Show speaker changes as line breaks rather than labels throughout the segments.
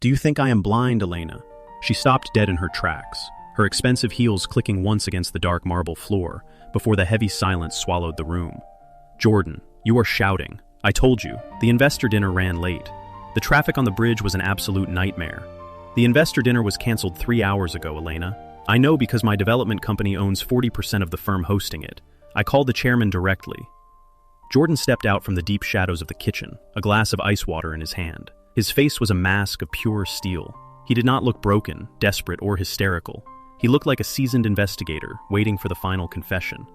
Do you think I am blind, Elena? She stopped dead in her tracks, her expensive heels clicking once against the dark marble floor before the heavy silence swallowed the room. Jordan, you are shouting. I told you, the investor dinner ran late. The traffic on the bridge was an absolute nightmare. The investor dinner was canceled 3 hours ago, Elena. I know because my development company owns 40% of the firm hosting it. I called the chairman directly. Jordan stepped out from the deep shadows of the kitchen, a glass of ice water in his hand. His face was a mask of pure steel. He did not look broken, desperate, or hysterical. He looked like a seasoned investigator, waiting for the final confession.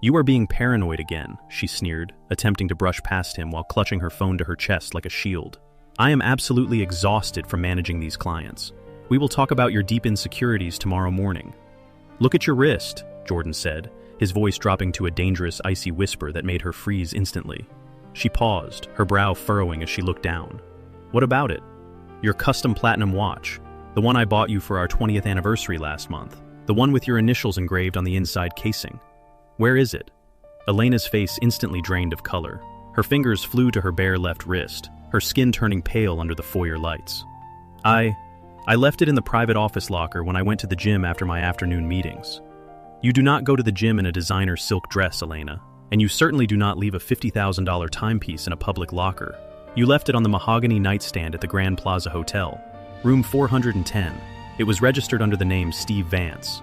You are being paranoid again, she sneered, attempting to brush past him while clutching her phone to her chest like a shield. I am absolutely exhausted from managing these clients. We will talk about your deep insecurities tomorrow morning. Look at your wrist, Jordan said, his voice dropping to a dangerous, icy whisper that made her freeze instantly. She paused, her brow furrowing as she looked down. What about it? Your custom platinum watch, the one I bought you for our 20th anniversary last month, the one with your initials engraved on the inside casing. Where is it? Elena's face instantly drained of color. Her fingers flew to her bare left wrist, her skin turning pale under the foyer lights. I left it in the private office locker when I went to the gym after my afternoon meetings. You do not go to the gym in a designer silk dress, Elena, and you certainly do not leave a $50,000 timepiece in a public locker. You left it on the mahogany nightstand at the Grand Plaza Hotel, room 410. It was registered under the name Steve Vance.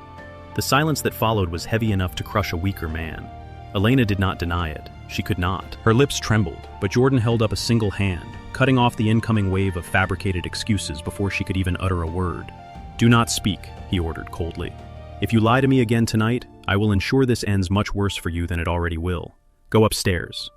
The silence that followed was heavy enough to crush a weaker man. Elena did not deny it. She could not. Her lips trembled, but Jordan held up a single hand, cutting off the incoming wave of fabricated excuses before she could even utter a word. Do not speak, he ordered coldly. If you lie to me again tonight, I will ensure this ends much worse for you than it already will. Go upstairs.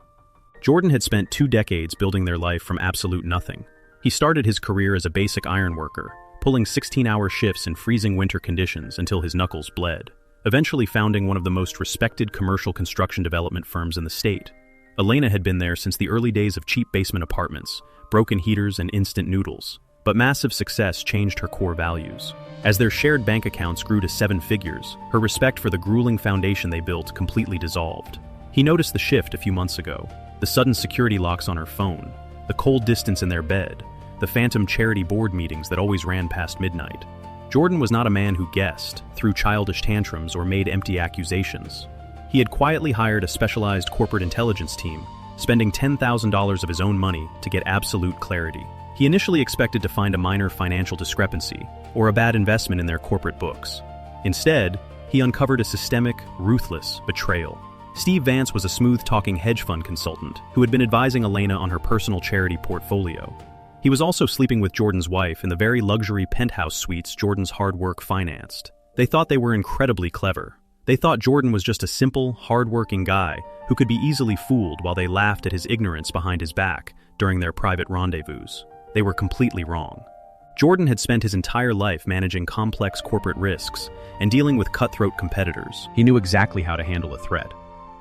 Jordan had spent 2 decades building their life from absolute nothing. He started his career as a basic iron worker, pulling 16-hour shifts in freezing winter conditions until his knuckles bled, eventually founding one of the most respected commercial construction development firms in the state. Elena had been there since the early days of cheap basement apartments, broken heaters, and instant noodles. But massive success changed her core values. As their shared bank accounts grew to 7 figures, her respect for the grueling foundation they built completely dissolved. He noticed the shift a few months ago. The sudden security locks on her phone, the cold distance in their bed, the phantom charity board meetings that always ran past midnight. Jordan was not a man who guessed, threw childish tantrums, or made empty accusations. He had quietly hired a specialized corporate intelligence team, spending $10,000 of his own money to get absolute clarity. He initially expected to find a minor financial discrepancy or a bad investment in their corporate books. Instead, he uncovered a systemic, ruthless betrayal. Steve Vance was a smooth-talking hedge fund consultant who had been advising Elena on her personal charity portfolio. He was also sleeping with Jordan's wife in the very luxury penthouse suites Jordan's hard work financed. They thought they were incredibly clever. They thought Jordan was just a simple, hard-working guy who could be easily fooled while they laughed at his ignorance behind his back during their private rendezvous. They were completely wrong. Jordan had spent his entire life managing complex corporate risks and dealing with cutthroat competitors. He knew exactly how to handle a threat.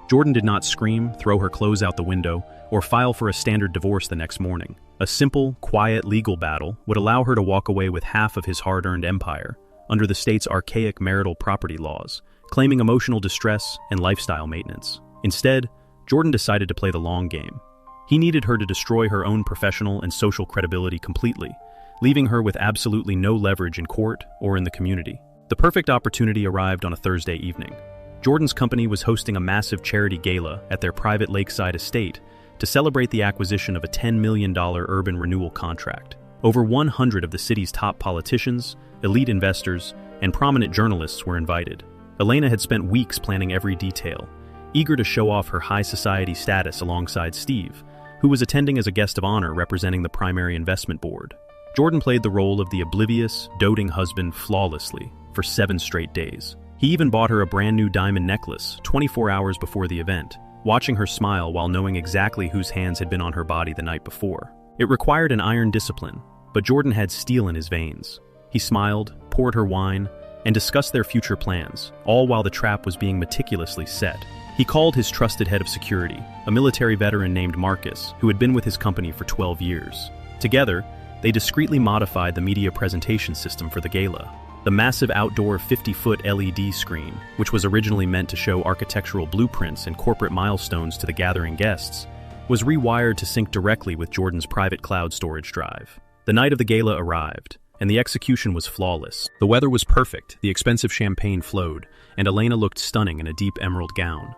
Jordan did not scream, throw her clothes out the window, or file for a standard divorce the next morning. A simple, quiet legal battle would allow her to walk away with half of his hard-earned empire under the state's archaic marital property laws, claiming emotional distress and lifestyle maintenance. Instead, Jordan decided to play the long game. He needed her to destroy her own professional and social credibility completely, leaving her with absolutely no leverage in court or in the community. The perfect opportunity arrived on a Thursday evening. Jordan's company was hosting a massive charity gala at their private lakeside estate to celebrate the acquisition of a $10 million urban renewal contract. Over 100 of the city's top politicians, elite investors, and prominent journalists were invited. Elena had spent weeks planning every detail, eager to show off her high society status alongside Steve, who was attending as a guest of honor representing the primary investment board. Jordan played the role of the oblivious, doting husband flawlessly for 7 straight days. He even bought her a brand new diamond necklace 24 hours before the event, watching her smile while knowing exactly whose hands had been on her body the night before. It required an iron discipline, but Jordan had steel in his veins. He smiled, poured her wine, and discussed their future plans, all while the trap was being meticulously set. He called his trusted head of security, a military veteran named Marcus, who had been with his company for 12 years. Together, they discreetly modified the media presentation system for the gala. The massive outdoor 50-foot LED screen, which was originally meant to show architectural blueprints and corporate milestones to the gathering guests, was rewired to sync directly with Jordan's private cloud storage drive. The night of the gala arrived, and the execution was flawless. The weather was perfect, the expensive champagne flowed, and Elena looked stunning in a deep emerald gown.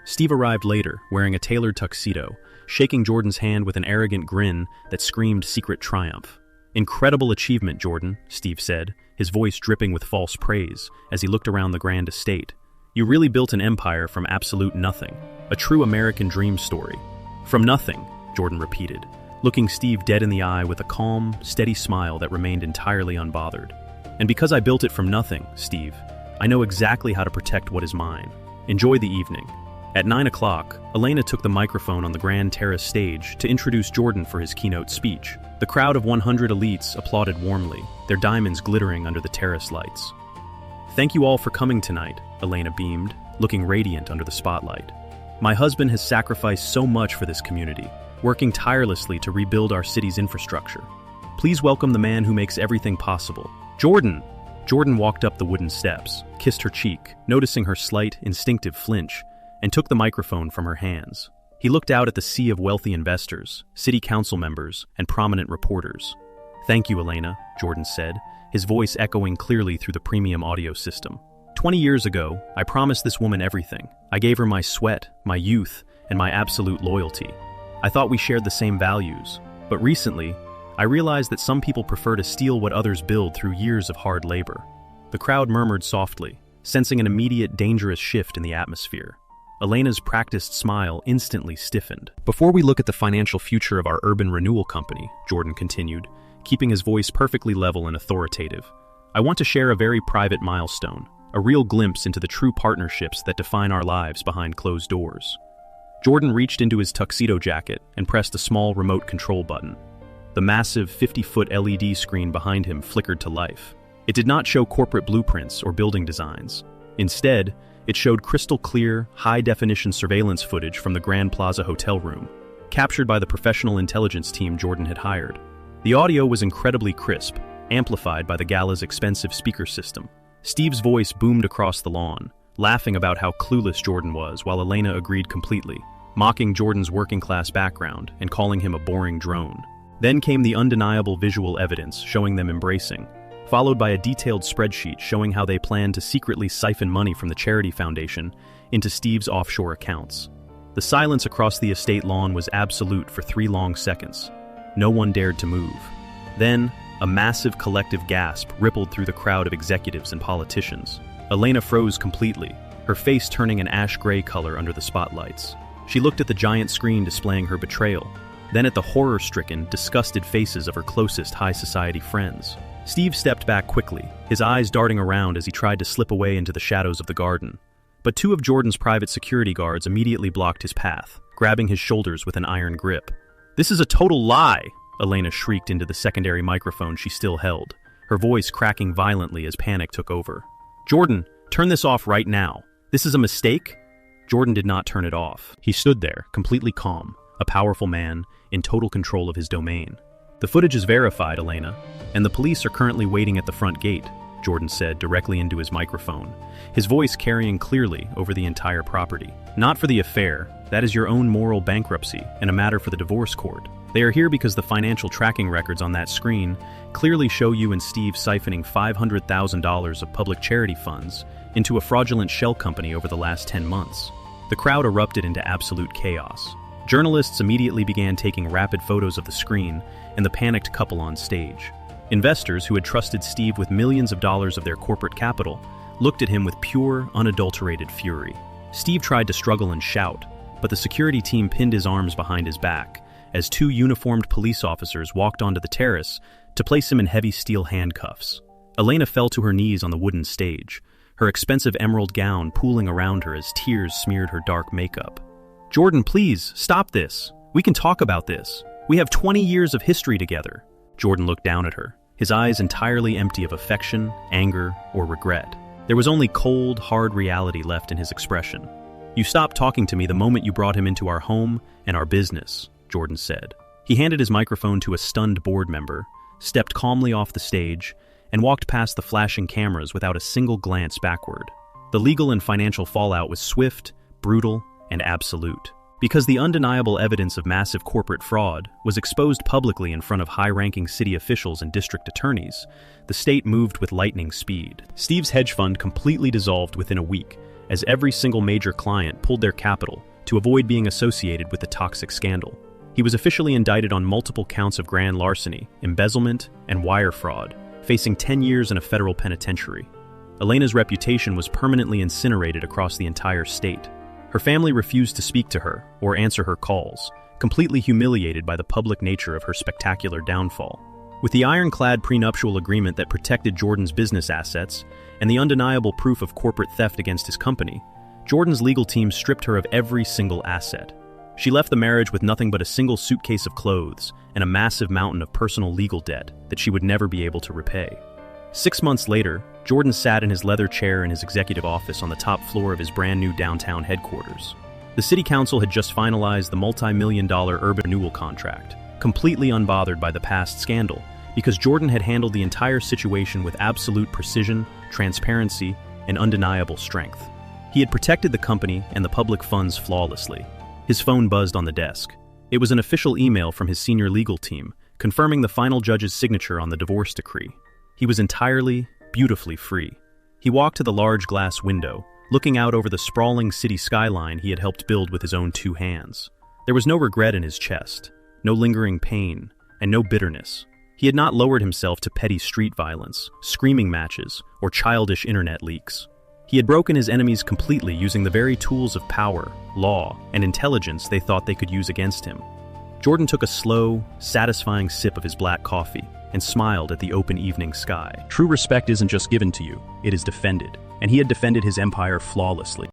Steve arrived later, wearing a tailored tuxedo, shaking Jordan's hand with an arrogant grin that screamed secret triumph. "Incredible achievement, Jordan," Steve said, his voice dripping with false praise as he looked around the grand estate. "You really built an empire from absolute nothing. A true American dream story." "From nothing," Jordan repeated, looking Steve dead in the eye with a calm, steady smile that remained entirely unbothered. "And because I built it from nothing, Steve, I know exactly how to protect what is mine. Enjoy the evening." At 9 o'clock, Elena took the microphone on the grand terrace stage to introduce Jordan for his keynote speech. The crowd of 100 elites applauded warmly, their diamonds glittering under the terrace lights. "Thank you all for coming tonight," Elena beamed, looking radiant under the spotlight. "My husband has sacrificed so much for this community, working tirelessly to rebuild our city's infrastructure. Please welcome the man who makes everything possible, Jordan." Jordan walked up the wooden steps, kissed her cheek, noticing her slight, instinctive flinch, and took the microphone from her hands. He looked out at the sea of wealthy investors, city council members, and prominent reporters. "Thank you, Elena," Jordan said, his voice echoing clearly through the premium audio system. 20 years ago, I promised this woman everything. I gave her my sweat, my youth, and my absolute loyalty. I thought we shared the same values, but recently, I realized that some people prefer to steal what others build through years of hard labor." The crowd murmured softly, sensing an immediate dangerous shift in the atmosphere. Elena's practiced smile instantly stiffened. "Before we look at the financial future of our urban renewal company," Jordan continued, keeping his voice perfectly level and authoritative, "I want to share a very private milestone, a real glimpse into the true partnerships that define our lives behind closed doors." Jordan reached into his tuxedo jacket and pressed a small remote control button. The massive 50-foot LED screen behind him flickered to life. It did not show corporate blueprints or building designs. Instead, it showed crystal-clear, high-definition surveillance footage from the Grand Plaza hotel room, captured by the professional intelligence team Jordan had hired. The audio was incredibly crisp, amplified by the gala's expensive speaker system. Steve's voice boomed across the lawn, laughing about how clueless Jordan was, while Elena agreed completely, mocking Jordan's working-class background and calling him a boring drone. Then came the undeniable visual evidence showing them embracing, followed by a detailed spreadsheet showing how they planned to secretly siphon money from the charity foundation into Steve's offshore accounts. The silence across the estate lawn was absolute for 3 long seconds. No one dared to move. Then, a massive collective gasp rippled through the crowd of executives and politicians. Elena froze completely, her face turning an ash-gray color under the spotlights. She looked at the giant screen displaying her betrayal, then at the horror-stricken, disgusted faces of her closest high-society friends. Steve stepped back quickly, his eyes darting around as he tried to slip away into the shadows of the garden. But 2 of Jordan's private security guards immediately blocked his path, grabbing his shoulders with an iron grip. "This is a total lie!" Elena shrieked into the secondary microphone she still held, her voice cracking violently as panic took over. "Jordan, turn this off right now. This is a mistake?" Jordan did not turn it off. He stood there, completely calm, a powerful man, in total control of his domain. "The footage is verified, Elena, and the police are currently waiting at the front gate," Jordan said directly into his microphone, his voice carrying clearly over the entire property. "Not for the affair. That is your own moral bankruptcy and a matter for the divorce court. They are here because the financial tracking records on that screen clearly show you and Steve siphoning $500,000 of public charity funds into a fraudulent shell company over the last 10 months. The crowd erupted into absolute chaos. Journalists immediately began taking rapid photos of the screen and the panicked couple on stage. Investors who had trusted Steve with millions of dollars of their corporate capital looked at him with pure, unadulterated fury. Steve tried to struggle and shout, but the security team pinned his arms behind his back as 2 uniformed police officers walked onto the terrace to place him in heavy steel handcuffs. Elena fell to her knees on the wooden stage, her expensive emerald gown pooling around her as tears smeared her dark makeup. "Jordan, please, stop this. We can talk about this. We have 20 years of history together." Jordan looked down at her, his eyes entirely empty of affection, anger, or regret. There was only cold, hard reality left in his expression. "You stopped talking to me the moment you brought him into our home and our business," Jordan said. He handed his microphone to a stunned board member, stepped calmly off the stage, and walked past the flashing cameras without a single glance backward. The legal and financial fallout was swift, brutal, and absolute. Because the undeniable evidence of massive corporate fraud was exposed publicly in front of high-ranking city officials and district attorneys, the state moved with lightning speed. Steve's hedge fund completely dissolved within a week, as every single major client pulled their capital to avoid being associated with the toxic scandal. He was officially indicted on multiple counts of grand larceny, embezzlement, and wire fraud, facing 10 years in a federal penitentiary. Elena's reputation was permanently incinerated across the entire state. Her family refused to speak to her or answer her calls, completely humiliated by the public nature of her spectacular downfall. With the ironclad prenuptial agreement that protected Jordan's business assets and the undeniable proof of corporate theft against his company, Jordan's legal team stripped her of every single asset. She left the marriage with nothing but a single suitcase of clothes and a massive mountain of personal legal debt that she would never be able to repay. 6 months later, Jordan sat in his leather chair in his executive office on the top floor of his brand new downtown headquarters. The city council had just finalized the multi-million-dollar urban renewal contract, completely unbothered by the past scandal, because Jordan had handled the entire situation with absolute precision, transparency, and undeniable strength. He had protected the company and the public funds flawlessly. His phone buzzed on the desk. It was an official email from his senior legal team, confirming the final judge's signature on the divorce decree. He was entirely, beautifully free. He walked to the large glass window, looking out over the sprawling city skyline he had helped build with his own 2 hands. There was no regret in his chest, no lingering pain, and no bitterness. He had not lowered himself to petty street violence, screaming matches, or childish internet leaks. He had broken his enemies completely using the very tools of power, law, and intelligence they thought they could use against him. Jordan took a slow, satisfying sip of his black coffee and smiled at the open evening sky. True respect isn't just given to you, it is defended, and he had defended his empire flawlessly.